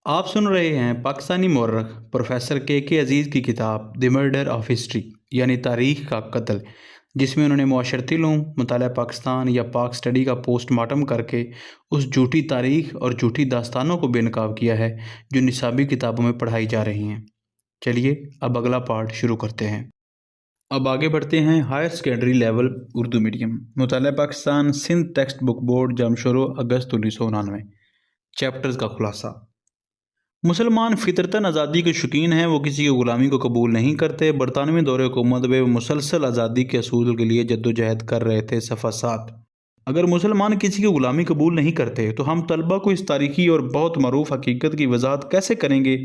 آپ سن رہے ہیں پاکستانی مورخ پروفیسر کے عزیز کی کتاب دی مرڈر آف ہسٹری یعنی تاریخ کا قتل، جس میں انہوں نے معاشرتی علوم، مطالعہ پاکستان یا پاک سٹڈی کا پوسٹ مارٹم کر کے اس جھوٹی تاریخ اور جھوٹی داستانوں کو بے نقاب کیا ہے جو نصابی کتابوں میں پڑھائی جا رہی ہیں۔ چلیے اب اگلا پارٹ شروع کرتے ہیں۔ اب آگے بڑھتے ہیں۔ Higher secondary level Urdu medium, مطالعہ Pakistan, Sindh text book board, Jamshoro, اگست 1999۔ چیپٹرز کا خلاصہ۔ مسلمان فطرتاً آزادی کے شوقین ہیں، وہ کسی کی غلامی کو قبول نہیں کرتے۔ برطانوی دور حکومت میں وہ مسلسل آزادی کے اصول کے لیے جدوجہد کر رہے تھے۔ صفحہ 7۔ اگر مسلمان کسی کی غلامی قبول نہیں کرتے تو ہم طلبہ کو اس تاریخی اور بہت معروف حقیقت کی وضاحت کیسے کریں گے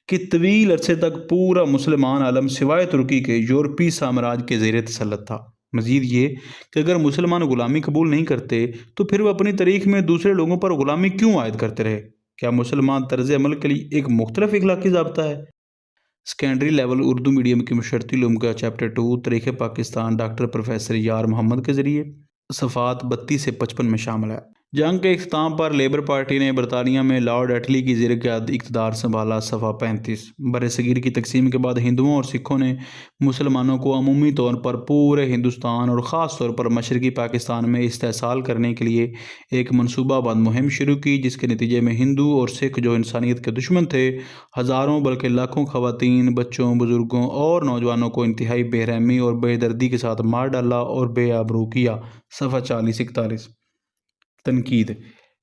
کہ طویل عرصے تک پورا مسلمان عالم سوائے ترکی کے یورپی سامراج کے زیر تسلط تھا۔ مزید یہ کہ اگر مسلمان غلامی قبول نہیں کرتے تو پھر وہ اپنی تاریخ میں دوسرے لوگوں پر غلامی کیوں عائد کرتے رہے؟ کیا مسلمان طرز عمل کے لیے ایک مختلف اخلاقی ضابطہ ہے؟ سیکنڈری لیول اردو میڈیم کی معاشرتی علوم کا چیپٹر 2 تاریخ پاکستان ڈاکٹر پروفیسر یار محمد کے ذریعے صفحات 32 سے 55 میں شامل ہے۔ جنگ کے اختتام پر لیبر پارٹی نے برطانیہ میں لارڈ ایٹلی کی زیر قیادت اقتدار سنبھالا۔ صفحہ 35۔ برصغیر کی تقسیم کے بعد ہندوؤں اور سکھوں نے مسلمانوں کو عمومی طور پر پورے ہندوستان اور خاص طور پر مشرقی پاکستان میں استحصال کرنے کے لیے ایک منصوبہ بند مہم شروع کی، جس کے نتیجے میں ہندو اور سکھ، جو انسانیت کے دشمن تھے، ہزاروں بلکہ لاکھوں خواتین، بچوں، بزرگوں اور نوجوانوں کو انتہائی بے رحمی اور بے دردی کے ساتھ مار ڈالا اور بے آبرو کیا۔ صفحہ 40-41۔ تنقید۔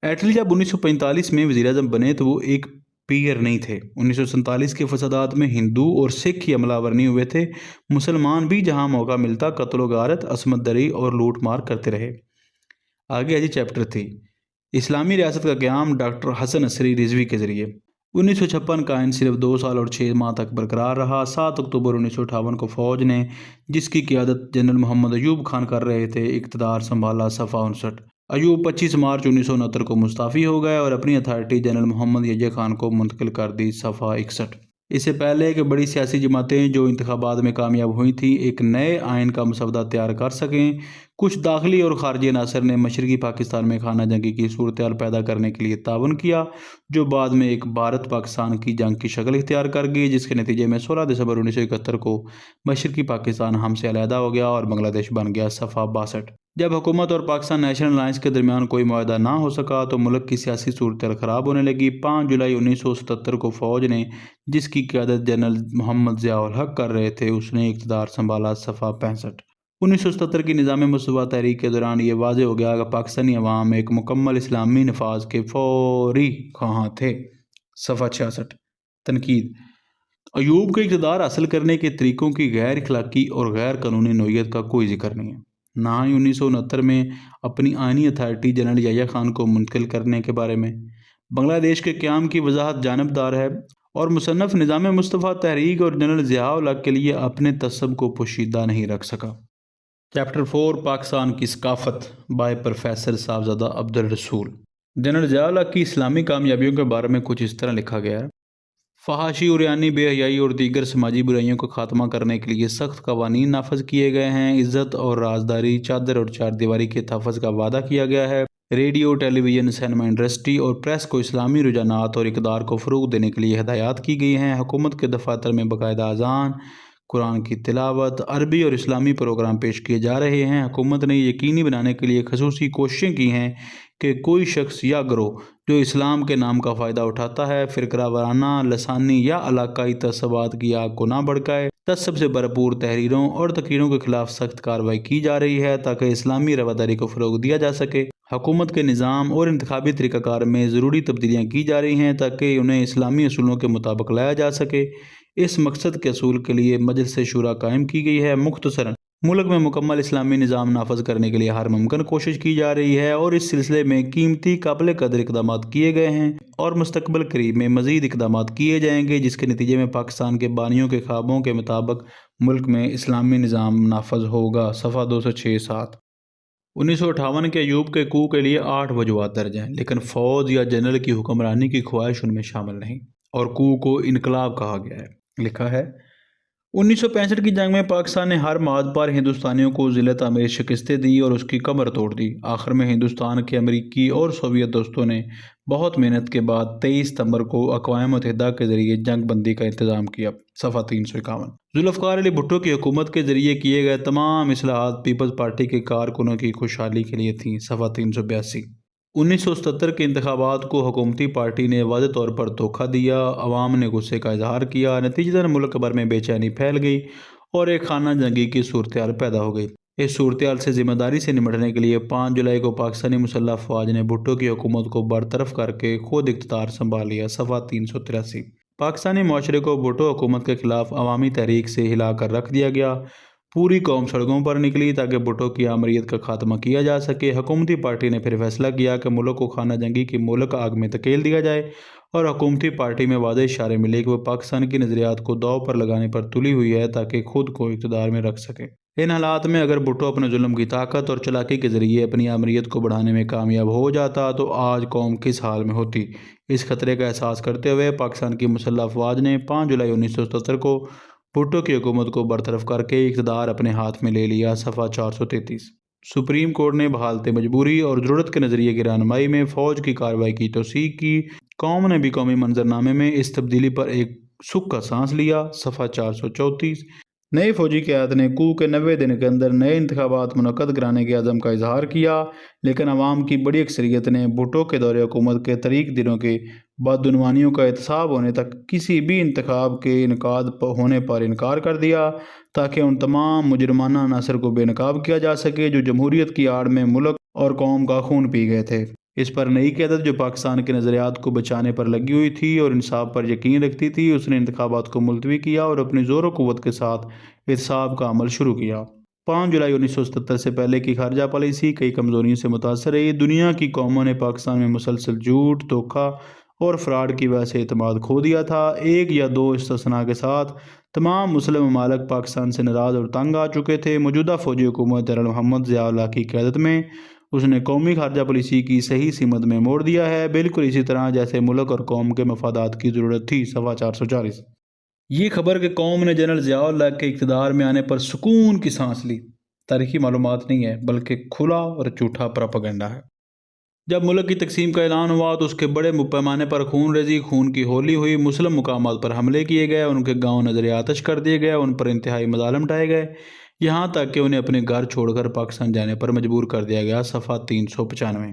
ایٹلی جب 1945 میں وزیر اعظم بنے تو وہ ایک پیر نہیں تھے۔ 1947 کے فسادات میں ہندو اور سکھ ہی عملہ آور نہیں ہوئے تھے، مسلمان بھی جہاں موقع ملتا قتل و غارت، عصمت دری اور لوٹ مار کرتے رہے۔ آگے ہے جی چیپٹر 3 اسلامی ریاست کا قیام ڈاکٹر حسن عصری رضوی کے ذریعے۔ 1956 کا آئین صرف 2 سال اور 6 ماہ تک برقرار رہا۔ 7 اکتوبر 1958 کو فوج نے، جس کی قیادت جنرل محمد ایوب خان کر رہے تھے، اقتدار سنبھالا۔ صفحہ 59۔ ایوب 25 مارچ 1969 کو مستعفی ہو گئے اور اپنی اتھارٹی جنرل محمد یحییٰ خان کو منتقل کر دی۔ صفحہ 61۔ اس سے پہلے کہ بڑی سیاسی جماعتیں جو انتخابات میں کامیاب ہوئی تھیں ایک نئے آئین کا مسودہ تیار کر سکیں، کچھ داخلی اور خارجی عناصر نے مشرقی پاکستان میں خانہ جنگی کی صورتحال پیدا کرنے کے لیے تعاون کیا، جو بعد میں ایک بھارت پاکستان کی جنگ کی شکل اختیار کر گئی، جس کے نتیجے میں 16 دسمبر 1971 کو مشرقی پاکستان ہم سے علیحدہ ہو گیا اور بنگلہ دیش بن گیا۔ صفحہ 62۔ جب حکومت اور پاکستان نیشنل الائنس کے درمیان کوئی معاہدہ نہ ہو سکا تو ملک کی سیاسی صورتحال خراب ہونے لگی۔ 5 جولائی 1977 کو فوج نے، جس کی قیادت جنرل محمد ضیاء الحق کر رہے تھے، اس نے اقتدار سنبھالا۔ صفحہ 65۔ 1977 کی نظام مصوبہ تحریک کے دوران یہ واضح ہو گیا کہ پاکستانی عوام ایک مکمل اسلامی نفاذ کے فوری خواہاں تھے۔ صفحہ 66۔ تنقید۔ ایوب کے اقتدار حاصل کرنے کے طریقوں کی غیر اخلاقی اور غیر قانونی نوعیت کا کوئی ذکر نہیں ہے، نہ ہی 1969 میں اپنی آئینی اتھارٹی جنرل یحییٰ خان کو منتقل کرنے کے بارے میں۔ بنگلہ دیش کے قیام کی وضاحت جانبدار ہے اور مصنف نظام مصطفیٰ تحریک اور جنرل ضیاء الحق کے لیے اپنے تعصب کو پوشیدہ نہیں رکھ سکا۔ چیپٹر 4 پاکستان کی ثقافت بائے پروفیسر صاحبزادہ عبدالرسول۔ جنرل ضیاء الحق کی اسلامی کامیابیوں کے بارے میں کچھ اس طرح لکھا گیا ہے۔ فحاشی، عریانی، بے حیائی اور دیگر سماجی برائیوں کو خاتمہ کرنے کے لیے سخت قوانین نافذ کیے گئے ہیں۔ عزت اور رازداری، چادر اور چار دیواری کے تحفظ کا وعدہ کیا گیا ہے۔ ریڈیو، ٹیلی ویژن، سینما انڈسٹری اور پریس کو اسلامی رجحانات اور اقدار کو فروغ دینے کے لیے ہدایات کی گئی ہیں۔ حکومت کے دفاتر میں باقاعدہ اذان، قرآن کی تلاوت، عربی اور اسلامی پروگرام پیش کیے جا رہے ہیں۔ حکومت نے یقینی بنانے کے لیے خصوصی کوششیں کی ہیں کہ کوئی شخص یا گروہ جو اسلام کے نام کا فائدہ اٹھاتا ہے، فرقہ وارانہ، لسانی یا علاقائی تعصبات کی آگ کو نہ بھڑکائے۔ تعصب سے بھرپور تحریروں اور تقریروں کے خلاف سخت کارروائی کی جا رہی ہے تاکہ اسلامی رواداری کو فروغ دیا جا سکے۔ حکومت کے نظام اور انتخابی طریقہ کار میں ضروری تبدیلیاں کی جا رہی ہیں تاکہ انہیں اسلامی اصولوں کے مطابق لایا جا سکے۔ اس مقصد کے حصول کے لیے مجلس شورا قائم کی گئی ہے۔ مختصراً، ملک میں مکمل اسلامی نظام نافذ کرنے کے لیے ہر ممکن کوشش کی جا رہی ہے اور اس سلسلے میں قیمتی قابل قدر اقدامات کیے گئے ہیں اور مستقبل قریب میں مزید اقدامات کیے جائیں گے، جس کے نتیجے میں پاکستان کے بانیوں کے خوابوں کے مطابق ملک میں اسلامی نظام نافذ ہوگا۔ صفحہ 206-7۔ 1958 کے ایوب کے کو کے لیے 8 وجوہات درج ہیں، لیکن فوج یا جنرل کی حکمرانی کی خواہش ان میں شامل نہیں اور کو انقلاب کہا گیا ہے۔ لکھا ہے 1965 کی جنگ میں پاکستان نے ہر معاد پر ہندوستانیوں کو ذلت آمیز شکستیں دی اور اس کی کمر توڑ دی۔ آخر میں ہندوستان کے امریکی اور سوویت دوستوں نے بہت محنت کے بعد 23 ستمبر کو اقوام متحدہ کے ذریعے جنگ بندی کا انتظام کیا۔ صفحہ 351۔ ذوالفقار علی بھٹو کی حکومت کے ذریعے کیے گئے تمام اصلاحات پیپلز پارٹی کے کارکنوں کی خوشحالی کے لیے تھیں۔ صفحہ 382۔ 1977 کے انتخابات کو حکومتی پارٹی نے واضح طور پر دھوکہ دیا، عوام نے غصے کا اظہار کیا، نتیجتاً ملک بھر میں بے چینی پھیل گئی اور ایک خانہ جنگی کی صورتحال پیدا ہو گئی۔ اس صورتحال سے ذمہ داری سے نمٹنے کے لیے 5 جولائی کو پاکستانی مسلح افواج نے بھٹو کی حکومت کو برطرف کر کے خود اقتدار سنبھال لیا۔ صفحہ 383۔ پاکستانی معاشرے کو بھٹو حکومت کے خلاف عوامی تحریک سے ہلا کر رکھ دیا گیا۔ پوری قوم سڑکوں پر نکلی تاکہ بھٹو کی آمریت کا خاتمہ کیا جا سکے۔ حکومتی پارٹی نے پھر فیصلہ کیا کہ ملک کو خانہ جنگی کی مہلک آگ میں دھکیل دیا جائے اور حکومتی پارٹی میں واضح اشارے ملے کہ وہ پاکستان کی نظریات کو داؤ پر لگانے پر تلی ہوئی ہے تاکہ خود کو اقتدار میں رکھ سکے۔ ان حالات میں اگر بھٹو اپنے ظلم کی طاقت اور چالاکی کے ذریعے اپنی آمریت کو بڑھانے میں کامیاب ہو جاتا تو آج قوم کس حال میں ہوتی۔ اس خطرے کا احساس کرتے ہوئے پاکستان کی مسلح افواج نے 5 جولائی 1977 کو بھٹو کی حکومت کو برطرف کر کے اقتدار اپنے ہاتھ میں لے لیا۔ صفحہ 433۔ سپریم کورٹ نے بحالت مجبوری اور ضرورت کے نظریے کی رہنمائی میں فوج کی کارروائی کی توثیق کی۔ قوم نے بھی قومی منظرنامے میں اس تبدیلی پر ایک سکھ کا سانس لیا۔ صفحہ 434۔ نئی فوجی قیادت نے کو کے 90 دن کے اندر نئے انتخابات منعقد کرانے کے عزم کا اظہار کیا، لیکن عوام کی بڑی اکثریت نے بھٹو کے دور حکومت کے 30 دنوں کے بدعنوانیوں کا احتساب ہونے تک کسی بھی انتخاب کے انعقاد ہونے پر انکار کر دیا تاکہ ان تمام مجرمانہ عناصر کو بے نقاب کیا جا سکے جو جمہوریت کی آڑ میں ملک اور قوم کا خون پی گئے تھے۔ اس پر نئی قیادت جو پاکستان کے نظریات کو بچانے پر لگی ہوئی تھی اور انصاف پر یقین رکھتی تھی، اس نے انتخابات کو ملتوی کیا اور اپنی زور و قوت کے ساتھ احتساب کا عمل شروع کیا۔ 5 جولائی 1977 سے پہلے کی خارجہ پالیسی کئی کمزوریوں سے متاثر رہی۔ دنیا کی قوموں نے پاکستان میں مسلسل جھوٹ، دھوکہ اور فراڈ کی وجہ سے اعتماد کھو دیا تھا۔ ایک یا دو استثناء کے ساتھ تمام مسلم ممالک پاکستان سے ناراض اور تنگ آ چکے تھے۔ موجودہ فوجی حکومت جنرل محمد ضیاء اللہ کی قیادت میں اس نے قومی خارجہ پالیسی کی صحیح سمت میں موڑ دیا ہے، بالکل اسی طرح جیسے ملک اور قوم کے مفادات کی ضرورت تھی۔ صفحہ 440۔ یہ خبر کہ قوم نے جنرل ضیاء اللہ کے اقتدار میں آنے پر سکون کی سانس لی تاریخی معلومات نہیں ہے بلکہ کھلا اور جھوٹا پراپیگنڈا ہے۔ جب ملک کی تقسیم کا اعلان ہوا تو اس کے بڑے پیمانے پر خون ریزی، خون کی ہولی ہوئی، مسلم مقامات پر حملے کیے گئے، ان کے گاؤں نظر آتش کر دیے گئے، ان پر انتہائی مظالم ڈھائے گئے، یہاں تک کہ انہیں اپنے گھر چھوڑ کر پاکستان جانے پر مجبور کر دیا گیا۔ صفحہ 395۔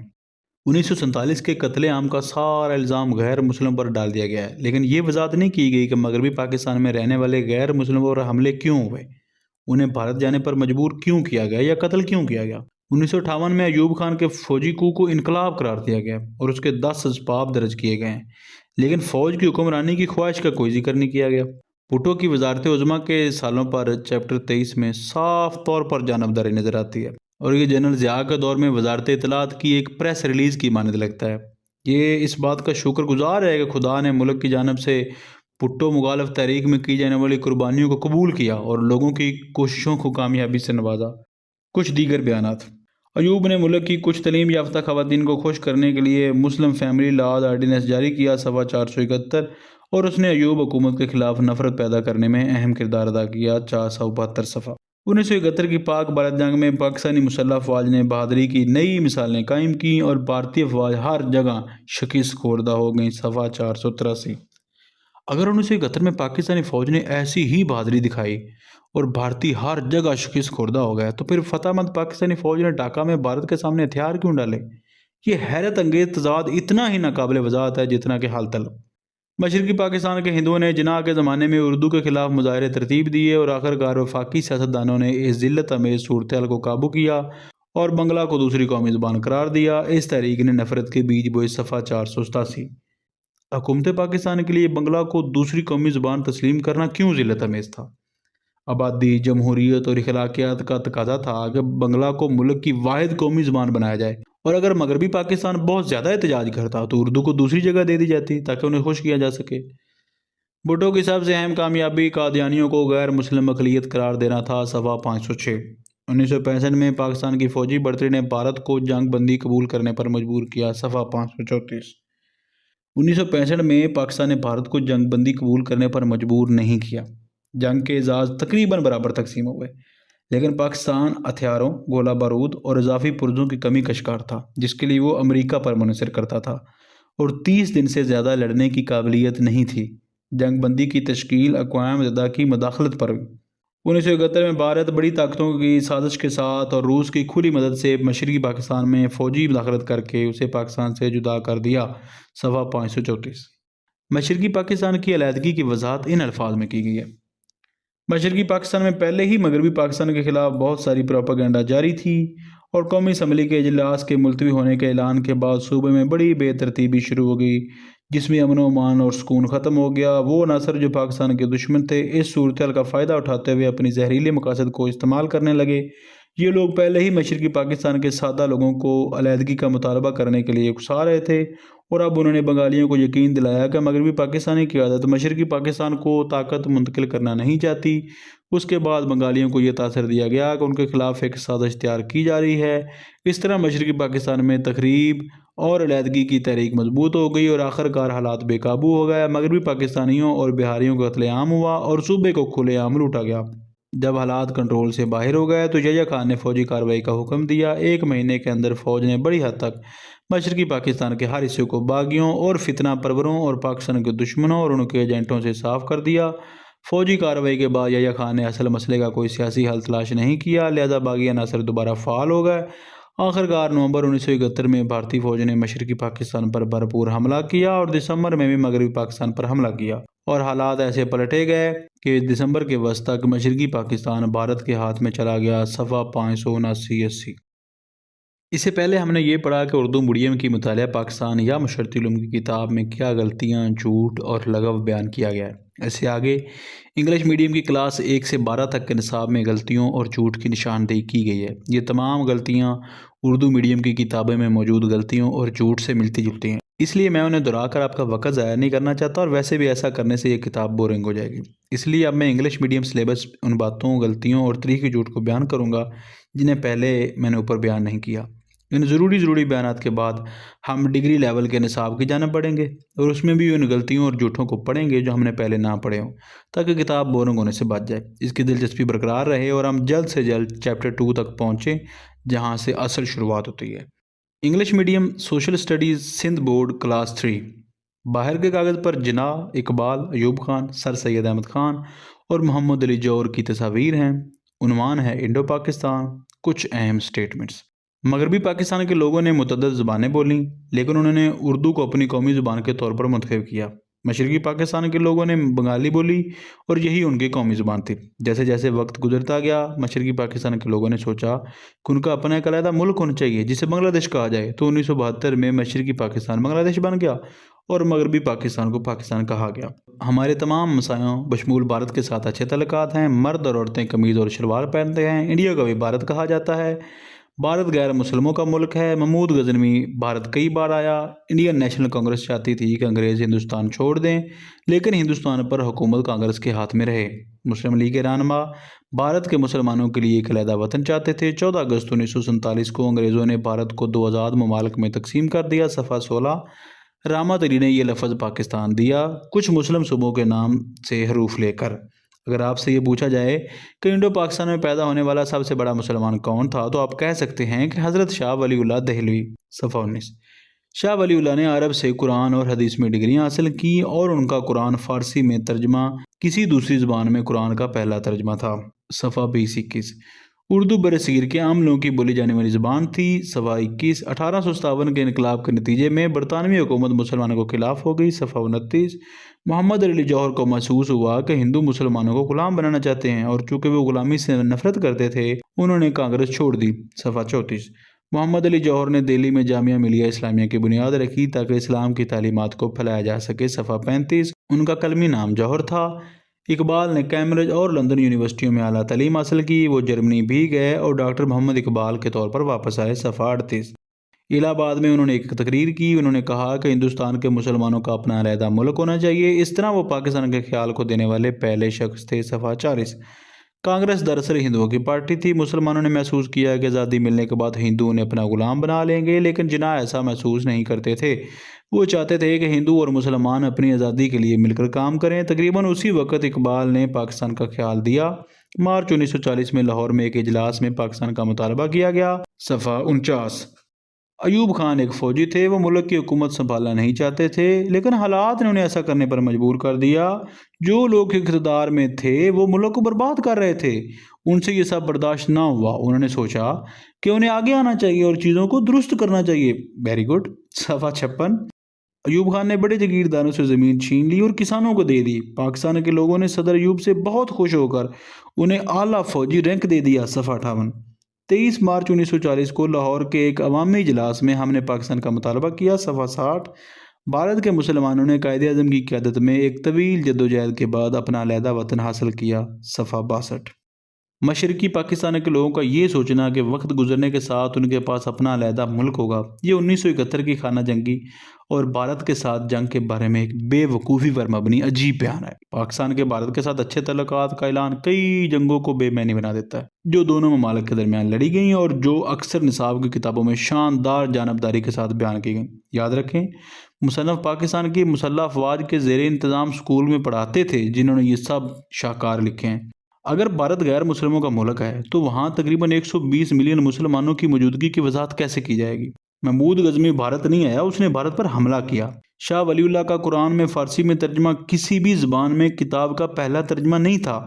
1947 کے قتل عام کا سارا الزام غیر مسلم پر ڈال دیا گیا ہے، لیکن یہ وضاحت نہیں کی گئی کہ مغربی پاکستان میں رہنے والے غیر مسلموں پر حملے کیوں ہوئے، انہیں بھارت جانے پر مجبور کیوں کیا گیا یا قتل کیوں کیا گیا۔ 1958 میں ایوب خان کے فوجی کو انقلاب قرار دیا گیا اور اس کے 10 اسباب درج کیے گئے ہیں، لیکن فوج کی حکمرانی کی خواہش کا کوئی ذکر نہیں کیا گیا۔ بھٹو کی وزارت عظمیٰ کے سالوں پر چیپٹر 23 میں صاف طور پر جانبداری نظر آتی ہے اور یہ جنرل ضیاء کے دور میں وزارت اطلاعات کی ایک پریس ریلیز کی مانند لگتا ہے۔ یہ اس بات کا شکر گزار ہے کہ خدا نے ملک کی جانب سے بھٹو مخالف تحریک میں کی جانے والی قربانیوں کو قبول کیا اور لوگوں کی کوششوں کو کامیابی سے نوازا۔ کچھ دیگر بیانات۔ ایوب نے ملک کی کچھ تعلیم یافتہ خواتین کو خوش کرنے کے لیے مسلم فیملی لاز آرڈیننس جاری کیا۔ صفحہ 471۔ اور اس نے ایوب حکومت کے خلاف نفرت پیدا کرنے میں اہم کردار ادا کیا۔ 472 صفحہ۔ 1971 کی پاک بھارت جنگ میں پاکستانی مسلح افواج نے بہادری کی نئی مثالیں قائم کیں اور بھارتی افواج ہر جگہ شکست خوردہ ہو گئیں۔ صفحہ 483۔ اگر 1971 میں پاکستانی فوج نے ایسی ہی بہادری دکھائی اور بھارتی ہر جگہ شکست خوردہ ہو گیا تو پھر فتح مند پاکستانی فوج نے ڈھاکہ میں بھارت کے سامنے ہتھیار کیوں ڈالے؟ یہ حیرت انگیز تضاد اتنا ہی ناقابل وضاحت ہے جتنا کہ حال طلب۔ مشرقی پاکستان کے ہندوؤں نے جناح کے زمانے میں اردو کے خلاف مظاہرے ترتیب دیے اور آخرکار وفاقی سیاستدانوں نے اس ذلت امیز صورتحال کو قابو کیا اور بنگلہ کو دوسری قومی زبان قرار دیا۔ اس تحریک نے نفرت کے بیج بوئے۔ صفحہ 487۔ حکومت پاکستان کے لیے بنگلہ کو دوسری قومی زبان تسلیم کرنا کیوں ذلت امیز تھا؟ آبادی، جمہوریت اور اخلاقیات کا تقاضا تھا کہ بنگلہ کو ملک کی واحد قومی زبان بنایا جائے، اور اگر مغربی پاکستان بہت زیادہ احتجاج کرتا تو اردو کو دوسری جگہ دے دی جاتی تاکہ انہیں خوش کیا جا سکے۔ بھٹو کی سب سے اہم کامیابی قادیانیوں کو غیر مسلم اقلیت قرار دینا تھا۔ صفحہ 506۔ 1965 میں پاکستان کی فوجی برتری نے بھارت کو جنگ بندی قبول کرنے پر مجبور کیا۔ صفحہ 534۔ 1965 میں پاکستان نے بھارت کو جنگ بندی قبول کرنے پر مجبور نہیں کیا۔ جنگ کے اعزاز تقریباً برابر تقسیم ہوئے، لیکن پاکستان ہتھیاروں، گولہ بارود اور اضافی پرزوں کی کمی کا شکار تھا جس کے لیے وہ امریکہ پر منحصر کرتا تھا اور 30 دن سے زیادہ لڑنے کی قابلیت نہیں تھی۔ جنگ بندی کی تشکیل اقوام متحدہ کی مداخلت پر 1971 میں بھارت بڑی طاقتوں کی سازش کے ساتھ اور روس کی کھلی مدد سے مشرقی پاکستان میں فوجی مداخلت کر کے اسے پاکستان سے جدا کر دیا۔ صفحہ 534۔ مشرقی پاکستان کی علیحدگی کی وضاحت ان الفاظ میں کی گئی ہے۔ مشرقی پاکستان میں پہلے ہی مغربی پاکستان کے خلاف بہت ساری پروپیگنڈا جاری تھی اور قومی اسمبلی کے اجلاس کے ملتوی ہونے کے اعلان کے بعد صوبے میں بڑی بے ترتیبی شروع ہو گئی، جس میں امن و امان اور سکون ختم ہو گیا۔ وہ عناصر جو پاکستان کے دشمن تھے اس صورتحال کا فائدہ اٹھاتے ہوئے اپنی زہریلے مقاصد کو استعمال کرنے لگے۔ یہ لوگ پہلے ہی مشرقی پاکستان کے سادہ لوگوں کو علیحدگی کا مطالبہ کرنے کے لیے اکسا رہے تھے، اور اب انہوں نے بنگالیوں کو یقین دلایا کہ مغربی پاکستانی قیادت مشرقی پاکستان کو طاقت منتقل کرنا نہیں چاہتی۔ اس کے بعد بنگالیوں کو یہ تاثر دیا گیا کہ ان کے خلاف ایک سازش تیار کی جا رہی ہے۔ اس طرح مشرقی پاکستان میں تخریب اور علیحدگی کی تحریک مضبوط ہو گئی اور آخر کار حالات بے قابو ہو گئے۔ مغربی پاکستانیوں اور بہاریوں کا قتل عام ہوا اور صوبے کو کھلے عام لوٹا گیا۔ جب حالات کنٹرول سے باہر ہو گئے تو یحییٰ خان نے فوجی کارروائی کا حکم دیا۔ 1 مہینے کے اندر فوج نے بڑی حد تک مشرقی پاکستان کے ہر حصے کو باغیوں اور فتنہ پروروں اور پاکستان کے دشمنوں اور ان کے ایجنٹوں سے صاف کر دیا۔ فوجی کارروائی کے بعد یحییٰ خان نے اصل مسئلے کا کوئی سیاسی حل تلاش نہیں کیا، لہذا باغی عناصر دوبارہ فعال ہو گئے۔ آخرکار نومبر 1971 میں بھارتی فوج نے مشرقی پاکستان پر بھرپور حملہ کیا اور دسمبر میں بھی مغربی پاکستان پر حملہ کیا، اور حالات ایسے پلٹے گئے کہ دسمبر کے وسط تک مشرقی پاکستان بھارت کے ہاتھ میں چلا گیا۔ صفحہ 579-80۔ اس سے پہلے ہم نے یہ پڑھا کہ اردو میڈیم کی مطالعہ پاکستان یا معاشرتی علوم کی کتاب میں کیا غلطیاں، جھوٹ اور لغو بیان کیا گیا ہے۔ اس سے آگے انگلش میڈیم کی کلاس 1 سے 12 تک کے نصاب میں غلطیوں اور جھوٹ کی نشاندہی کی گئی ہے۔ یہ تمام غلطیاں اردو میڈیم کی کتابیں میں موجود غلطیوں اور جھوٹ سے ملتی جلتی ہیں، اس لیے میں انہیں دہرا کر آپ کا وقت ضائع نہیں کرنا چاہتا، اور ویسے بھی ایسا کرنے سے یہ کتاب بورنگ ہو جائے گی۔ اس لیے اب میں انگلش میڈیم سلیبس ان باتوں، غلطیوں اور طریقے جھوٹ کو بیان کروں گا جنہیں پہلے میں نے اوپر بیان نہیں کیا۔ ان ضروری بیانات کے بعد ہم ڈگری لیول کے نصاب کی جانب بڑھیں گے اور اس میں بھی ان غلطیوں اور جھوٹوں کو پڑھیں گے جو ہم نے پہلے نہ پڑھے ہوں، تاکہ کتاب بورنگ ہونے سے بچ جائے، اس کی دلچسپی برقرار رہے اور ہم جلد سے جلد چیپٹر 2 تک پہنچیں جہاں سے اصل شروعات ہوتی ہے۔ English medium social studies Sindh board class 3۔ باہر کے کاغذ پر جناح، اقبال، ایوب خان، سر سید احمد خان اور محمد علی جوہر کی تصاویر ہیں۔ عنوان ہے انڈو پاکستان، کچھ اہم سٹیٹمنٹس۔ مغربی پاکستان کے لوگوں نے متعدد زبانیں بولیں، لیکن انہوں نے اردو کو اپنی قومی زبان کے طور پر منتخب کیا۔ مشرقی پاکستان کے لوگوں نے بنگالی بولی اور یہی ان کی قومی زبان تھی۔ جیسے جیسے وقت گزرتا گیا، مشرقی پاکستان کے لوگوں نے سوچا کہ ان کا اپنا ایک علیحدہ ملک ہونا چاہیے جسے بنگلہ دیش کہا جائے، تو 1972 میں مشرقی پاکستان بنگلہ دیش بن گیا اور مغربی پاکستان کو پاکستان کہا گیا۔ ہمارے تمام مسایوں بشمول بھارت کے ساتھ اچھے تعلقات ہیں۔ مرد اور عورتیں قمیض اور شلوار پہنتے ہیں۔ انڈیا کو بھی بھارت کہا جاتا ہے۔ بھارت غیر مسلموں کا ملک ہے۔ محمود غزنوی بھارت کئی بار آیا۔ انڈین نیشنل کانگریس چاہتی تھی کہ انگریز ہندوستان چھوڑ دیں، لیکن ہندوستان پر حکومت کانگریس کے ہاتھ میں رہے۔ مسلم لیگ کے رہنما بھارت کے مسلمانوں کے لیے ایک علیحدہ وطن چاہتے تھے۔ 14 اگست 1947 کو انگریزوں نے بھارت کو 2 آزاد ممالک میں تقسیم کر دیا۔ صفحہ 16۔ رحمت علی نے یہ لفظ پاکستان دیا کچھ مسلم صوبوں کے نام سے حروف لے کر۔ اگر آپ سے یہ پوچھا جائے کہ انڈو پاکستان میں پیدا ہونے والا سب سے بڑا مسلمان کون تھا، تو آپ کہہ سکتے ہیں کہ حضرت شاہ ولی اللہ دہلوی۔ صفحہ 19۔ شاہ ولی اللہ نے عرب سے قرآن اور حدیث میں ڈگریاں حاصل کی اور ان کا قرآن فارسی میں ترجمہ کسی دوسری زبان میں قرآن کا پہلا ترجمہ تھا۔ صفحہ 20-21۔ اردو برصغیر کے عام لوگوں کی بولی جانے والی زبان تھی۔ صفحہ 21۔ 1857 کے انقلاب کے نتیجے میں برطانوی حکومت مسلمانوں کو خلاف ہو گئی۔ صفحہ 29۔ محمد علی جوہر کو محسوس ہوا کہ ہندو مسلمانوں کو غلام بنانا چاہتے ہیں، اور چونکہ وہ غلامی سے نفرت کرتے تھے انہوں نے کانگریس چھوڑ دی۔ صفحہ 34۔ محمد علی جوہر نے دہلی میں جامعہ ملیہ اسلامیہ کی بنیاد رکھی تاکہ اسلام کی تعلیمات کو پھیلایا جا سکے۔ صفحہ 35۔ ان کا کلمی نام جوہر تھا۔ اقبال نے کیمبرج اور لندن یونیورسٹیوں میں اعلیٰ تعلیم حاصل کی۔ وہ جرمنی بھی گئے اور ڈاکٹر محمد اقبال کے طور پر واپس آئے۔ صفحہ 38۔ الہ آباد میں انہوں نے ایک تقریر کی۔ انہوں نے کہا کہ ہندوستان کے مسلمانوں کا اپنا علیحدہ ملک ہونا چاہیے۔ اس طرح وہ پاکستان کے خیال کو دینے والے پہلے شخص تھے۔ صفحہ 40۔ کانگریس دراصل ہندوؤں کی پارٹی تھی۔ مسلمانوں نے محسوس کیا کہ آزادی ملنے کے بعد ہندو انہیں اپنا غلام بنا لیں گے، لیکن جناح ایسا محسوس نہیں کرتے تھے۔ وہ چاہتے تھے کہ ہندو اور مسلمان اپنی آزادی کے لیے مل کر کام کریں۔ تقریباً اسی وقت اقبال نے پاکستان کا خیال دیا۔ مارچ 1940 میں لاہور میں ایک اجلاس میں پاکستان کا مطالبہ کیا گیا۔ صفحہ 49۔ ایوب خان ایک فوجی تھے، وہ ملک کی حکومت سنبھالنا نہیں چاہتے تھے، لیکن حالات نے انہیں ایسا کرنے پر مجبور کر دیا۔ جو لوگ اقتدار میں تھے وہ ملک کو برباد کر رہے تھے، ان سے یہ سب برداشت نہ ہوا۔ انہوں نے سوچا کہ انہیں آگے آنا چاہیے اور چیزوں کو درست کرنا چاہیے۔ Very good. صفحہ 56۔ ایوب خان نے بڑے جاگیرداروں سے زمین چھین لی اور کسانوں کو دے دی۔ پاکستان کے لوگوں نے صدر ایوب سے بہت خوش ہو کر انہیں اعلیٰ فوجی رینک دے دیا۔ صفحہ 58۔ 23 مارچ 1940 کو لاہور کے ایک عوامی اجلاس میں ہم نے پاکستان کا مطالبہ کیا۔ صفحہ 60۔ بھارت کے مسلمانوں نے قائد اعظم کی قیادت میں ایک طویل جدوجہد کے بعد اپنا علیحدہ وطن حاصل کیا۔ صفحہ 62۔ مشرقی پاکستان کے لوگوں کا یہ سوچنا کہ وقت گزرنے کے ساتھ ان کے پاس اپنا علیحدہ ملک ہوگا، یہ 1971 کی خانہ جنگی اور بھارت کے ساتھ جنگ کے بارے میں ایک بے وقوفی پر مبنی عجیب بیان ہے۔ پاکستان کے بھارت کے ساتھ اچھے تعلقات کا اعلان کئی جنگوں کو بے معنی بنا دیتا ہے جو دونوں ممالک کے درمیان لڑی گئیں اور جو اکثر نصاب کی کتابوں میں شاندار جانبداری کے ساتھ بیان کی گئیں۔ یاد رکھیں، مصنف پاکستان کی مسلح افواج کے زیر انتظام اسکول میں پڑھاتے تھے جنہوں نے یہ سب شاہکار لکھے ہیں۔ اگر بھارت غیر مسلموں کا ملک ہے تو وہاں تقریباً 120 ملین مسلمانوں کی موجودگی کی وضاحت کیسے کی جائے گی؟ محمود غزنوی بھارت نہیں آیا، اس نے بھارت پر حملہ کیا۔ شاہ ولی اللہ کا قرآن میں فارسی میں ترجمہ کسی بھی زبان میں کتاب کا پہلا ترجمہ نہیں تھا۔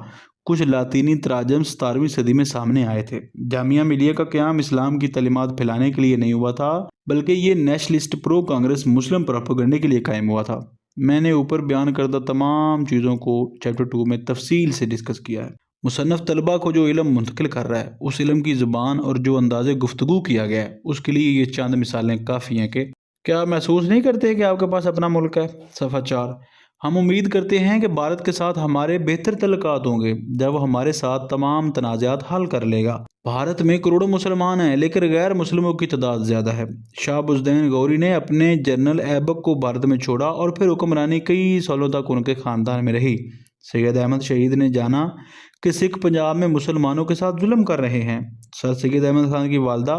کچھ لاطینی تراجم 17ویں صدی میں سامنے آئے تھے۔ جامعہ ملیہ کا قیام اسلام کی تعلیمات پھیلانے کے لیے نہیں ہوا تھا، بلکہ یہ نیشنلسٹ پرو کانگریس مسلم پروپیگنڈے کے لیے قائم ہوا تھا۔ میں نے اوپر بیان کردہ تمام چیزوں کو چیپٹر 2 میں تفصیل سے ڈسکس کیا ہے۔ مصنف طلبہ کو جو علم منتقل کر رہا ہے، اس علم کی زبان اور جو انداز گفتگو کیا گیا ہے، اس کے لیے یہ چند مثالیں کافی ہیں کہ کیا آپ محسوس نہیں کرتے کہ آپ کے پاس اپنا ملک ہے؟ صفحہ 4۔ ہم امید کرتے ہیں کہ بھارت کے ساتھ ہمارے بہتر تعلقات ہوں گے جب وہ ہمارے ساتھ تمام تنازعات حل کر لے گا۔ بھارت میں کروڑوں مسلمان ہیں لیکن غیر مسلموں کی تعداد زیادہ ہے۔ شاہ بزدین غوری نے اپنے جنرل ایبک کو بھارت میں چھوڑا اور پھر حکمرانی کئی سالوں تک ان کے خاندان میں رہی۔ سید احمد شہید نے جانا کہ سکھ پنجاب میں مسلمانوں کے ساتھ ظلم کر رہے ہیں۔ سر سید احمد خان کی والدہ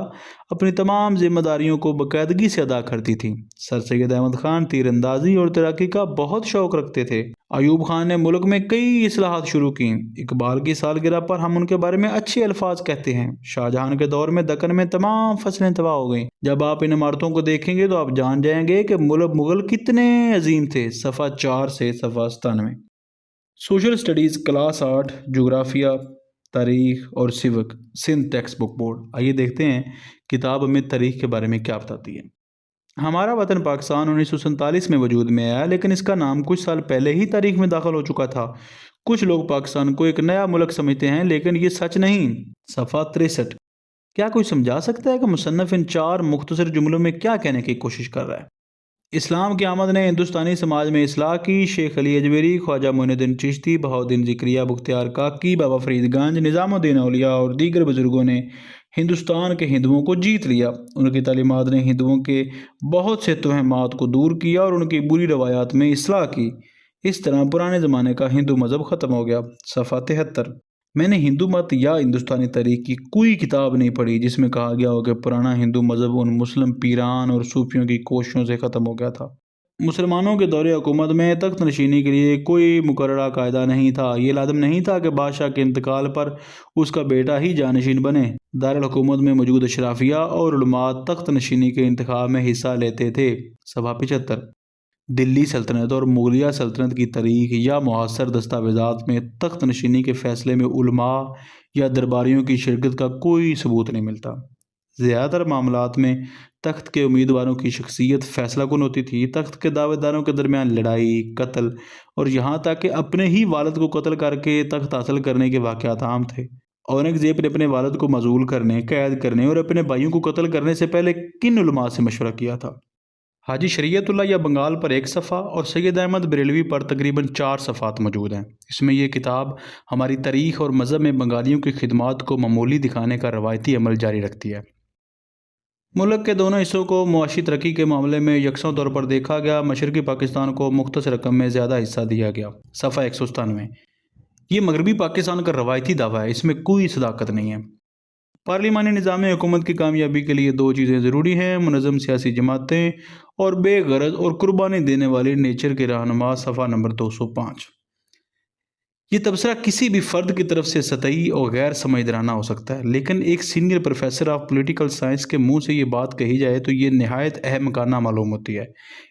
اپنی تمام ذمہ داریوں کو باقاعدگی سے ادا کرتی تھیں۔ سر سید احمد خان تیر اندازی اور تیراکی کا بہت شوق رکھتے تھے۔ ایوب خان نے ملک میں کئی اصلاحات شروع کیں۔ اقبال کی سالگرہ پر ہم ان کے بارے میں اچھے الفاظ کہتے ہیں۔ شاہجہاں کے دور میں دکن میں تمام فصلیں تباہ ہو گئیں۔ جب آپ ان عمارتوں کو دیکھیں گے تو آپ جان جائیں گے کہ مغل کتنے عظیم تھے۔ صفحہ 4 سے صفحہ 97۔ سوشل اسٹڈیز کلاس 8 جغرافیہ، تاریخ اور civic Sindh text book board. آئیے دیکھتے ہیں کتاب ہمیں تاریخ کے بارے میں کیا بتاتی ہے۔ ہمارا وطن پاکستان 1947 میں وجود میں آیا، لیکن اس کا نام کچھ سال پہلے ہی تاریخ میں داخل ہو چکا تھا۔ کچھ لوگ پاکستان کو ایک نیا ملک سمجھتے ہیں لیکن یہ سچ نہیں۔ صفحہ 63۔ کیا کوئی سمجھا سکتا ہے کہ مصنف ان 4 مختصر جملوں میں کیا کہنے کی کوشش کر رہا ہے؟ اسلام کی آمد نے ہندوستانی سماج میں اصلاح کی۔ شیخ علی اجمیری، خواجہ معین الدین چشتی، بہاؤالدین زکریا بختیار کاکی، بابا فرید گنج، نظام الدین اولیاء اور دیگر بزرگوں نے ہندوستان کے ہندوؤں کو جیت لیا۔ ان کی تعلیمات نے ہندوؤں کے بہت سے توہمات کو دور کیا اور ان کی بری روایات میں اصلاح کی۔ اس طرح پرانے زمانے کا ہندو مذہب ختم ہو گیا۔ صفحہ 73۔ میں نے ہندو مت یا ہندوستانی تاریخ کی کوئی کتاب نہیں پڑھی جس میں کہا گیا ہو کہ پرانا ہندو مذہب ان مسلم پیران اور صوفیوں کی کوششوں سے ختم ہو گیا تھا۔ مسلمانوں کے دور حکومت میں تخت نشینی کے لیے کوئی مقررہ قاعدہ نہیں تھا۔ یہ لازم نہیں تھا کہ بادشاہ کے انتقال پر اس کا بیٹا ہی جانشین بنے۔ دارالحکومت میں موجود اشرافیہ اور علماء تخت نشینی کے انتخاب میں حصہ لیتے تھے۔ صفحہ 75۔ دلی سلطنت اور مغلیہ سلطنت کی تاریخ یا معاصر دستاویزات میں تخت نشینی کے فیصلے میں علماء یا درباریوں کی شرکت کا کوئی ثبوت نہیں ملتا۔ زیادہ تر معاملات میں تخت کے امیدواروں کی شخصیت فیصلہ کن ہوتی تھی۔ تخت کے دعوے داروں کے درمیان لڑائی، قتل اور یہاں تک کہ اپنے ہی والد کو قتل کر کے تخت حاصل کرنے کے واقعات عام تھے۔ اورنگزیب نے اپنے والد کو معزول کرنے، قید کرنے اور اپنے بھائیوں کو قتل کرنے سے پہلے کن علماء سے مشورہ کیا تھا؟ حاجی شریعت اللہ یا بنگال پر 1 صفحہ اور سید احمد بریلوی پر تقریباً 4 صفحات موجود ہیں۔ اس میں یہ کتاب ہماری تاریخ اور مذہب میں بنگالیوں کی خدمات کو معمولی دکھانے کا روایتی عمل جاری رکھتی ہے۔ ملک کے دونوں حصوں کو معاشی ترقی کے معاملے میں یکساں طور پر دیکھا گیا۔ مشرقی پاکستان کو مختص رقم میں زیادہ حصہ دیا گیا۔ صفحہ 197۔ یہ مغربی پاکستان کا روایتی دعویٰ ہے، اس میں کوئی صداقت نہیں ہے۔ پارلیمانی نظام حکومت کی کامیابی کے لیے 2 چیزیں ضروری ہیں: منظم سیاسی جماعتیں اور بے غرض اور قربانی دینے والی نیچر کے رہنما۔ صفحہ نمبر 205۔ یہ تبصرہ کسی بھی فرد کی طرف سے سطحی اور غیر سمجھدارانہ ہو سکتا ہے، لیکن ایک senior professor of political science کے منہ سے یہ بات کہی جائے تو یہ نہایت احمقانہ معلوم ہوتی ہے۔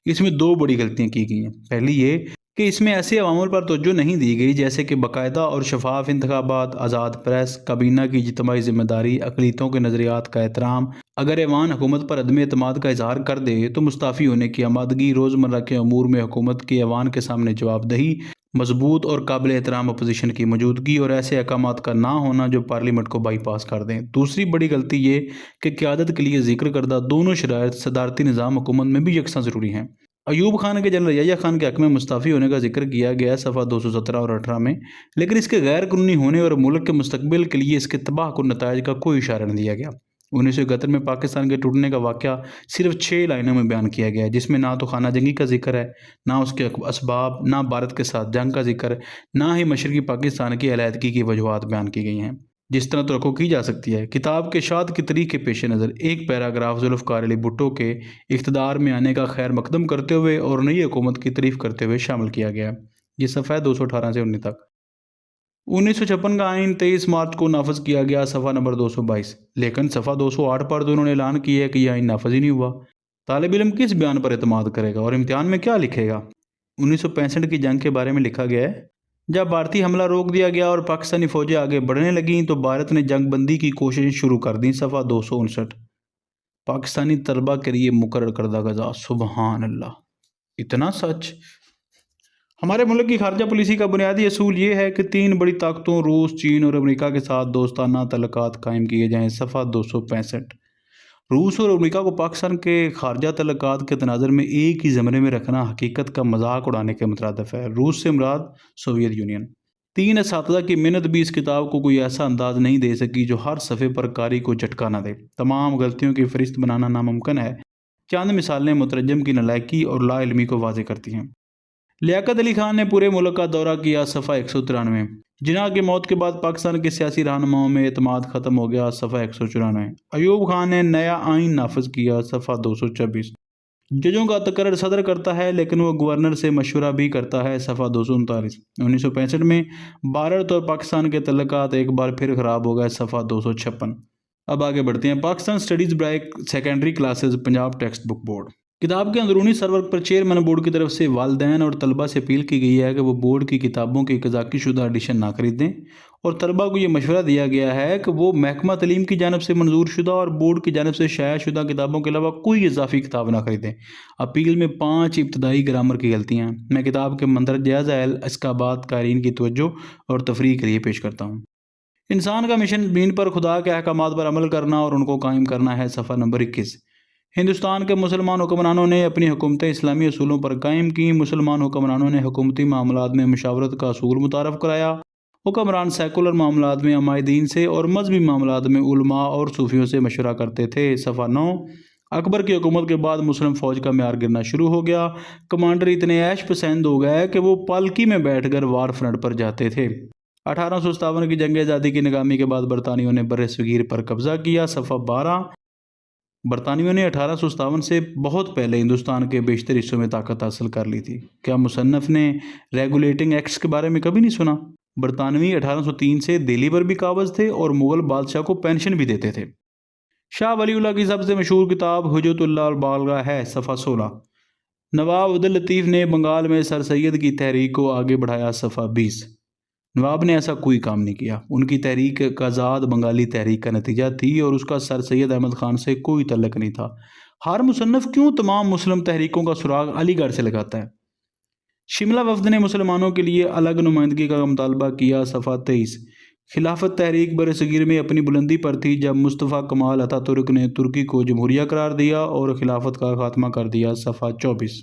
اس میں دو بڑی غلطیاں کی گئی ہیں۔ پہلی یہ کہ اس میں ایسے عوامل پر توجہ نہیں دی گئی جیسے کہ باقاعدہ اور شفاف انتخابات، آزاد پریس، کابینہ کی اجتماعی ذمہ داری، اقلیتوں کے نظریات کا احترام۔ اگر ایوان حکومت پر عدم اعتماد کا اظہار کر دے تو مستعفی ہونے کی آمادگی، روزمرہ کے امور میں حکومت کی ایوان کے سامنے جواب دہی، مضبوط اور قابل احترام اپوزیشن کی موجودگی اور ایسے احکامات کا نہ ہونا جو پارلیمنٹ کو بائی پاس کر دیں۔ دوسری بڑی غلطی یہ کہ قیادت کے لیے ذکر کردہ دونوں شرائط صدارتی نظام حکومت میں بھی یکساں ضروری ہیں۔ ایوب خان کے جنرل یحییٰ خان کے حق میں مستعفی ہونے کا ذکر کیا گیا ہے صفحہ 217 اور 18 میں، لیکن اس کے غیر قانونی ہونے اور ملک کے مستقبل کے لیے اس کے تباہ کن نتائج کا کوئی اشارہ نہیں دیا گیا۔ 1971 میں پاکستان کے ٹوٹنے کا واقعہ صرف 6 لائنوں میں بیان کیا گیا ہے، جس میں نہ تو خانہ جنگی کا ذکر ہے، نہ اس کے اسباب، نہ بھارت کے ساتھ جنگ کا ذکر، نہ ہی مشرقی پاکستان کی علیحدگی کی وجوہات بیان کی گئی ہیں جس طرح توقع کی جا سکتی ہے۔ کتاب کے شاد کی تاریخ کے پیش نظر ایک پیراگراف ذوالفقار علی بھٹو کے اقتدار میں آنے کا خیر مقدم کرتے ہوئے اور نئی حکومت کی تعریف کرتے ہوئے شامل کیا گیا ہے۔ یہ صفحہ 218 سے 19 تک۔ 1956 کا آئین 23 مارچ کو نافذ کیا گیا، صفحہ نمبر 222، لیکن صفحہ 208 پر تو انہوں نے اعلان کیا ہے کہ یہ آئین نافذ ہی نہیں ہوا۔ طالب علم کس بیان پر اعتماد کرے گا اور امتحان میں کیا لکھے گا؟ 1965 کی جنگ کے بارے میں لکھا گیا ہے، جب بھارتی حملہ روک دیا گیا اور پاکستانی فوجیں آگے بڑھنے لگیں تو بھارت نے جنگ بندی کی کوششیں شروع کر دیں، صفحہ 259۔ پاکستانی طلبہ کے لیے مقرر کردہ غذا، سبحان اللہ، اتنا سچ۔ ہمارے ملک کی خارجہ پالیسی کا بنیادی اصول یہ ہے کہ 3 بڑی طاقتوں روس، چین اور امریکہ کے ساتھ دوستانہ تعلقات قائم کیے جائیں، صفحہ 265۔ روس اور امریکہ کو پاکستان کے خارجہ تعلقات کے تناظر میں ایک ہی زمرے میں رکھنا حقیقت کا مذاق اڑانے کے مترادف ہے۔ روس سے مراد سوویت یونین۔ 3 اساتذہ کی محنت بھی اس کتاب کو کوئی ایسا انداز نہیں دے سکی جو ہر صفحے پر قاری کو جھٹکا نہ دے۔ تمام غلطیوں کی فہرست بنانا ناممکن ہے۔ چند مثالیں مترجم کی نالائکی اور لا علمی کو واضح کرتی ہیں۔ لیاقت علی خان نے پورے ملک کا دورہ کیا، صفحہ 193۔ جناح کی موت کے بعد پاکستان کے سیاسی رہنماؤں میں اعتماد ختم ہو گیا، صفحہ 194۔ ایوب خان نے نیا آئین نافذ کیا، صفحہ 226۔ ججوں کا تقرر صدر کرتا ہے لیکن وہ گورنر سے مشورہ بھی کرتا ہے، صفحہ 239۔ 1965 میں بھارت اور پاکستان کے تعلقات ایک بار پھر خراب ہو گئے، صفحہ 256۔ اب آگے بڑھتے ہیں۔ پاکستان اسٹڈیز برائے secondary classes, Punjab text book board. کتاب کے اندرونی سرورق پر چیئرمین بورڈ کی طرف سے والدین اور طلبہ سے اپیل کی گئی ہے کہ وہ بورڈ کی کتابوں کی قزاقی شدہ ایڈیشن نہ خریدیں، اور طلبہ کو یہ مشورہ دیا گیا ہے کہ وہ محکمہ تعلیم کی جانب سے منظور شدہ اور بورڈ کی جانب سے شائع شدہ کتابوں کے علاوہ کوئی اضافی کتاب نہ خریدیں۔ اپیل میں 5 ابتدائی گرامر کی غلطیاں ہیں۔ میں کتاب کے مندرجہ ذیل اسقاطات قارئین کی توجہ اور تفریح کے لیے پیش کرتا ہوں۔ انسان کا مشن زمین پر خدا کے احکامات پر عمل کرنا اور ان کو قائم کرنا ہے، صفحہ نمبر 21۔ ہندوستان کے مسلمان حکمرانوں نے اپنی حکومتیں اسلامی اصولوں پر قائم کیں۔ مسلمان حکمرانوں نے حکومتی معاملات میں مشاورت کا اصول متعارف کرایا۔ حکمران سیکولر معاملات میں عمائدین سے اور مذہبی معاملات میں علماء اور صوفیوں سے مشورہ کرتے تھے، صفحہ 9۔ اکبر کی حکومت کے بعد مسلم فوج کا معیار گرنا شروع ہو گیا۔ کمانڈر اتنے عیش پسند ہو گئے کہ وہ پالکی میں بیٹھ کر وار فرنٹ پر جاتے تھے۔ 1857 کی جنگ آزادی کی ناکامی کے بعد برطانویوں نے بر صغیر پر قبضہ کیا، صفحہ 12۔ برطانویوں نے 1857 سے بہت پہلے ہندوستان کے بیشتر حصوں میں طاقت حاصل کر لی تھی۔ کیا مصنف نے ریگولیٹنگ ایکٹس کے بارے میں کبھی نہیں سنا؟ برطانوی 1803 سے دہلی پر بھی قابض تھے اور مغل بادشاہ کو پینشن بھی دیتے تھے۔ شاہ ولی اللہ کی سب سے مشہور کتاب حجت اللہ البالغہ ہے، صفحہ 16۔ نواب عبد اللطیف نے بنگال میں سر سید کی تحریک کو آگے بڑھایا، صفحہ 20۔ نواب نے ایسا کوئی کام نہیں کیا۔ ان کی تحریک ایک آزاد بنگالی تحریک کا نتیجہ تھی اور اس کا سر سید احمد خان سے کوئی تعلق نہیں تھا۔ ہر مصنف کیوں تمام مسلم تحریکوں کا سراغ علی گڑھ سے لگاتا ہے؟ شملہ وفد نے مسلمانوں کے لیے الگ نمائندگی کا مطالبہ کیا، صفحہ 23۔ خلافت تحریک بر صغیر میں اپنی بلندی پر تھی جب مصطفیٰ کمال اتاتürk ترک نے ترکی کو جمہوریہ قرار دیا اور خلافت کا خاتمہ کر دیا، صفحہ 24۔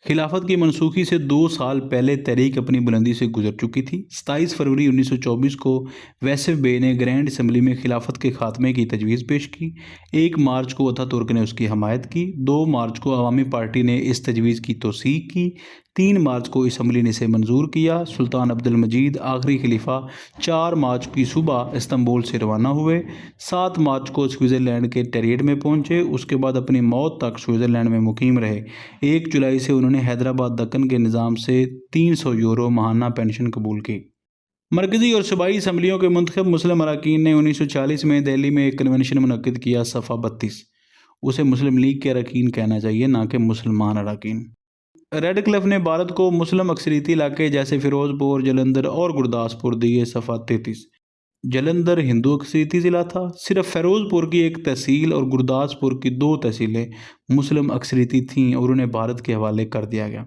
خلافت کی منسوخی سے 2 سال پہلے تحریک اپنی بلندی سے گزر چکی تھی۔ 27 فروری 1924 کو ویسف بے نے گرینڈ اسمبلی میں خلافت کے خاتمے کی تجویز پیش کی۔ 1 مارچ کو اتاتürk نے اس کی حمایت کی۔ 2 مارچ کو عوامی پارٹی نے اس تجویز کی توثیق کی۔ 3 مارچ کو اسمبلی نے اسے منظور کیا۔ سلطان عبد المجید آخری خلیفہ 4 مارچ کی صبح استنبول سے روانہ ہوئے۔ 7 مارچ کو سوئٹزرلینڈ کے ٹیریٹ میں پہنچے۔ اس کے بعد اپنی موت تک سوئٹزرلینڈ میں مقیم رہے۔ 1 جولائی سے انہوں نے حیدرآباد دکن کے نظام سے 300 یورو ماہانہ پینشن قبول کی۔ مرکزی اور صوبائی اسمبلیوں کے منتخب مسلم اراکین نے 1940 میں دہلی میں ایک کنونشن منعقد کیا۔ صفحہ 32۔ اسے مسلم لیگ کے اراکین کہنا چاہیے، نہ کہ مسلمان اراکین۔ ریڈ کلف نے بھارت کو مسلم اکثریتی علاقے جیسے فیروز پور، جلندھر اور گرداسپور دیے۔ صفحہ 33۔ جلندھر ہندو اکثریتی ضلع تھا، صرف فیروز پور کی ایک تحصیل اور گرداسپور کی 2 تحصیلیں مسلم اکثریتی تھیں اور انہیں بھارت کے حوالے کر دیا گیا۔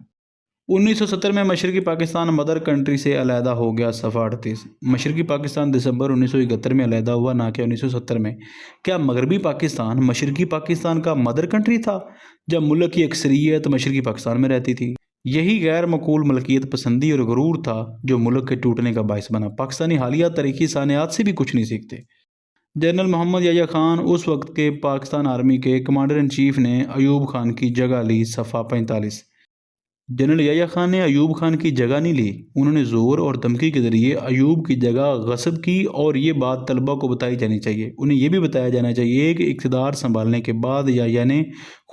1970 میں مشرقی پاکستان مدر کنٹری سے علیحدہ ہو گیا۔ صفحہ 38۔ مشرقی پاکستان دسمبر 1971 میں علیحدہ ہوا، نہ کہ 1970 میں۔ کیا مغربی پاکستان مشرقی پاکستان کا مدر کنٹری تھا جب ملک کی اکثریت مشرقی پاکستان میں رہتی تھی؟ یہی غیر معقول ملکیت پسندی اور غرور تھا جو ملک کے ٹوٹنے کا باعث بنا۔ پاکستانی حالیہ تاریخی سانحات سے بھی کچھ نہیں سیکھتے۔ جنرل محمد یحییٰ خان اس وقت کے پاکستان آرمی کے کمانڈر ان چیف نے ایوب خان کی جگہ لی۔ صفحہ 45۔ جنرل یحییٰ خان نے ایوب خان کی جگہ نہیں لی، انہوں نے زور اور دھمکی کے ذریعے ایوب کی جگہ غصب کی، اور یہ بات طلبہ کو بتائی جانی چاہیے۔ انہیں یہ بھی بتایا جانا چاہیے کہ اقتدار سنبھالنے کے بعد یحییٰ نے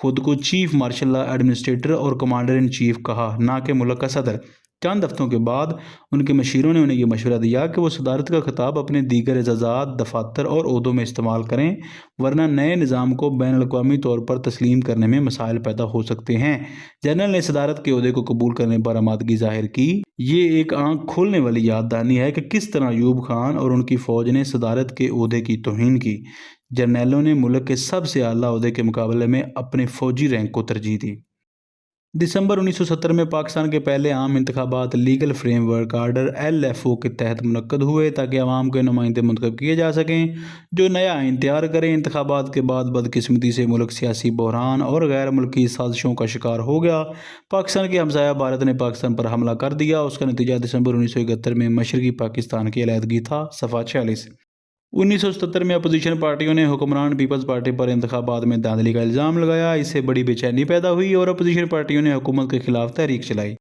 خود کو چیف مارشل لا ایڈمنسٹریٹر اور کمانڈر ان چیف کہا، نہ کہ ملک کا صدر۔ چند ہفتوں کے بعد ان کے مشیروں نے انہیں یہ مشورہ دیا کہ وہ صدارت کا خطاب اپنے دیگر اعزازات، دفاتر اور عہدوں میں استعمال کریں، ورنہ نئے نظام کو بین الاقوامی طور پر تسلیم کرنے میں مسائل پیدا ہو سکتے ہیں۔ جنرل نے صدارت کے عہدے کو قبول کرنے پر آمادگی ظاہر کی۔ یہ ایک آنکھ کھولنے والی یاد دہانی ہے کہ کس طرح ایوب خان اور ان کی فوج نے صدارت کے عہدے کی توہین کی۔ جرنیلوں نے ملک کے سب سے اعلیٰ عہدے کے مقابلے میں اپنے فوجی رینک کو ترجیح دی۔ دسمبر 1970 میں پاکستان کے پہلے عام انتخابات legal frame work order LFO کے تحت منعقد ہوئے تاکہ عوام کے نمائندے منتخب کیے جا سکیں جو نیا آئین تیار کریں۔ انتخابات کے بعد بدقسمتی سے ملک سیاسی بحران اور غیر ملکی سازشوں کا شکار ہو گیا۔ پاکستان کے ہمسایہ بھارت نے پاکستان پر حملہ کر دیا۔ اس کا نتیجہ دسمبر 1971 میں مشرقی پاکستان کی علیحدگی تھا۔ صفحہ 46۔ 1977 میں اپوزیشن پارٹیوں نے حکمران پیپلز پارٹی پر انتخابات میں دھاندلی کا الزام لگایا۔ اس سے بڑی بے چینی پیدا ہوئی اور اپوزیشن پارٹیوں نے حکومت کے خلاف تحریک چلائی۔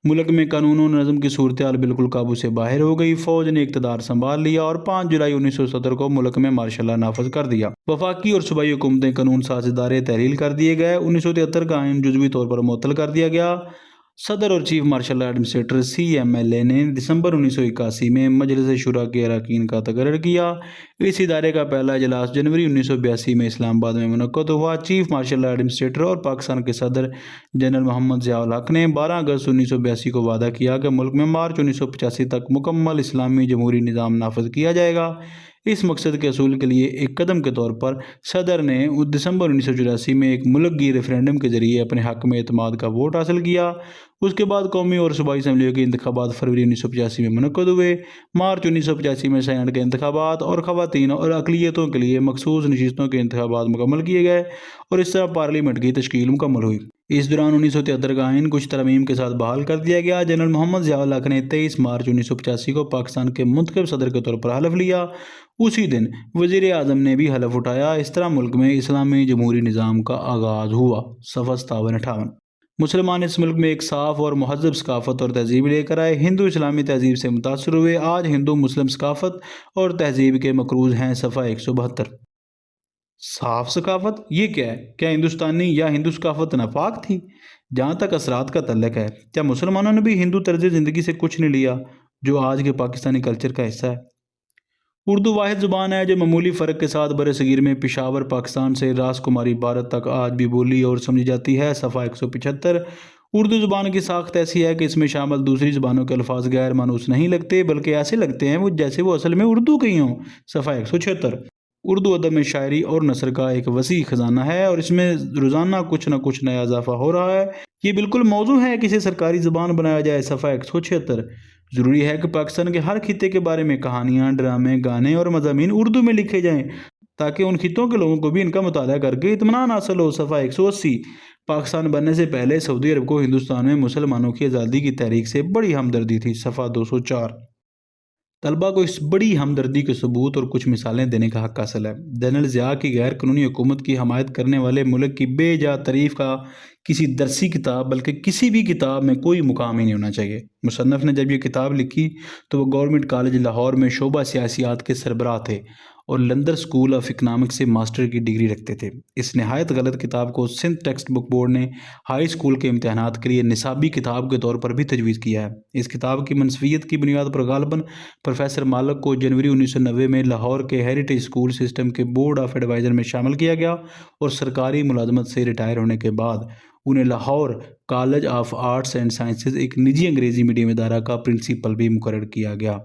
ملک میں قانون و نظم کی صورتحال بالکل قابو سے باہر ہو گئی۔ فوج نے اقتدار سنبھال لیا اور 5 جولائی 1970 کو ملک میں مارشل لا نافذ کر دیا۔ وفاقی اور صوبائی حکومتیں قانون ساز ادارے تحلیل کر دیے گئے۔ 1973 کا آئین جزوی طور پر معطل کر دیا گیا۔ صدر اور chief martial law administrator CMLA نے دسمبر 1981 میں مجلس شورا کے اراکین کا تقرر کیا۔ اس ادارے کا پہلا اجلاس جنوری 1982 میں اسلام آباد میں منعقد ہوا۔ چیف مارشل لا ایڈمنسٹریٹر اور پاکستان کے صدر جنرل محمد ضیاء الحق نے 12 اگست 1982 کو وعدہ کیا کہ ملک میں مارچ 1985 تک مکمل اسلامی جمہوری نظام نافذ کیا جائے گا۔ اس مقصد کے حصول کے لیے ایک قدم کے طور پر صدر نے دسمبر 1984 میں ایک ملک گیر ریفرینڈم کے ذریعے اپنے حق میں اعتماد کا ووٹ حاصل کیا۔ اس کے بعد قومی اور صوبائی اسمبلیوں کے انتخابات فروری 1985 میں منعقد ہوئے۔ مارچ 1985 میں سینٹ کے انتخابات اور خواتین اور اقلیتوں کے لیے مخصوص نشستوں کے انتخابات مکمل کیے گئے اور اس طرح پارلیمنٹ کی تشکیل مکمل ہوئی۔ اس دوران 1973 کا آئین کچھ ترمیم کے ساتھ بحال کر دیا گیا۔ جنرل محمد ضیاء الحق نے 23 مارچ 1985 کو پاکستان کے منتخب صدر کے طور پر حلف لیا۔ اسی دن وزیر اعظم نے بھی حلف اٹھایا۔ اس طرح ملک میں اسلامی جمہوری نظام کا آغاز ہوا۔ صفحہ 57-58۔ مسلمان اس ملک میں ایک صاف اور مہذب ثقافت اور تہذیب لے کر آئے۔ ہندو اسلامی تہذیب سے متاثر ہوئے۔ آج ہندو مسلم ثقافت اور تہذیب کے مقروض ہیں۔ صفحہ 172۔ صاف ثقافت یہ کیا ہے؟ کیا ہندوستانی یا ہندو ثقافت ناپاک تھی؟ جہاں تک اثرات کا تعلق ہے، کیا مسلمانوں نے بھی ہندو طرز زندگی سے کچھ نہیں لیا جو آج کے پاکستانی کلچر کا حصہ ہے؟ اردو واحد زبان ہے جو معمولی فرق کے ساتھ برصغیر میں پشاور پاکستان سے راس کماری بھارت تک آج بھی بولی اور سمجھی جاتی ہے۔ صفحہ 175۔ اردو زبان کی ساخت ایسی ہے کہ اس میں شامل دوسری زبانوں کے الفاظ غیر مانوس نہیں لگتے بلکہ ایسے لگتے ہیں جیسے وہ اصل میں اردو کے ہی ہوں۔ صفحہ 176۔ اردو ادب میں شاعری اور نثر کا ایک وسیع خزانہ ہے اور اس میں روزانہ کچھ نہ کچھ نیا اضافہ ہو رہا ہے۔ یہ بالکل موزوں ہے کہ اسے سرکاری زبان بنایا جائے۔ صفحہ 176۔ ضروری ہے کہ پاکستان کے ہر خطے کے بارے میں کہانیاں، ڈرامے، گانے اور مضامین اردو میں لکھے جائیں تاکہ ان خطوں کے لوگوں کو بھی ان کا مطالعہ کر کے اطمینان حاصل ہو۔ صفحہ 180۔ پاکستان بننے سے پہلے سعودی عرب کو ہندوستان میں مسلمانوں کی آزادی کی تحریک سے بڑی ہمدردی تھی۔ صفحہ 204۔ طلبہ کو اس بڑی ہمدردی کے ثبوت اور کچھ مثالیں دینے کا حق حاصل ہے۔ جنرل ضیاء کی غیر قانونی حکومت کی حمایت کرنے والے ملک کی بے جا تعریف کا کسی درسی کتاب بلکہ کسی بھی کتاب میں کوئی مقام ہی نہیں ہونا چاہیے۔ مصنف نے جب یہ کتاب لکھی تو وہ گورنمنٹ کالج لاہور میں شعبہ سیاسیات کے سربراہ تھے اور لندن اسکول آف اکنامکس سے ماسٹر کی ڈگری رکھتے تھے۔ اس نہایت غلط کتاب کو سندھ ٹیکسٹ بک بورڈ نے ہائی اسکول کے امتحانات کے لیے نصابی کتاب کے طور پر بھی تجویز کیا ہے۔ اس کتاب کی منسوخیت کی بنیاد پر غالباً پروفیسر مالک کو جنوری 1990 میں لاہور کے ہیریٹیج اسکول سسٹم کے بورڈ آف ایڈوائزر میں شامل کیا گیا اور سرکاری ملازمت سے ریٹائر ہونے کے بعد انہیں Lahore college of arts and sciences ایک نجی انگریزی میڈیم ادارہ کا پرنسپل بھی مقرر کیا گیا۔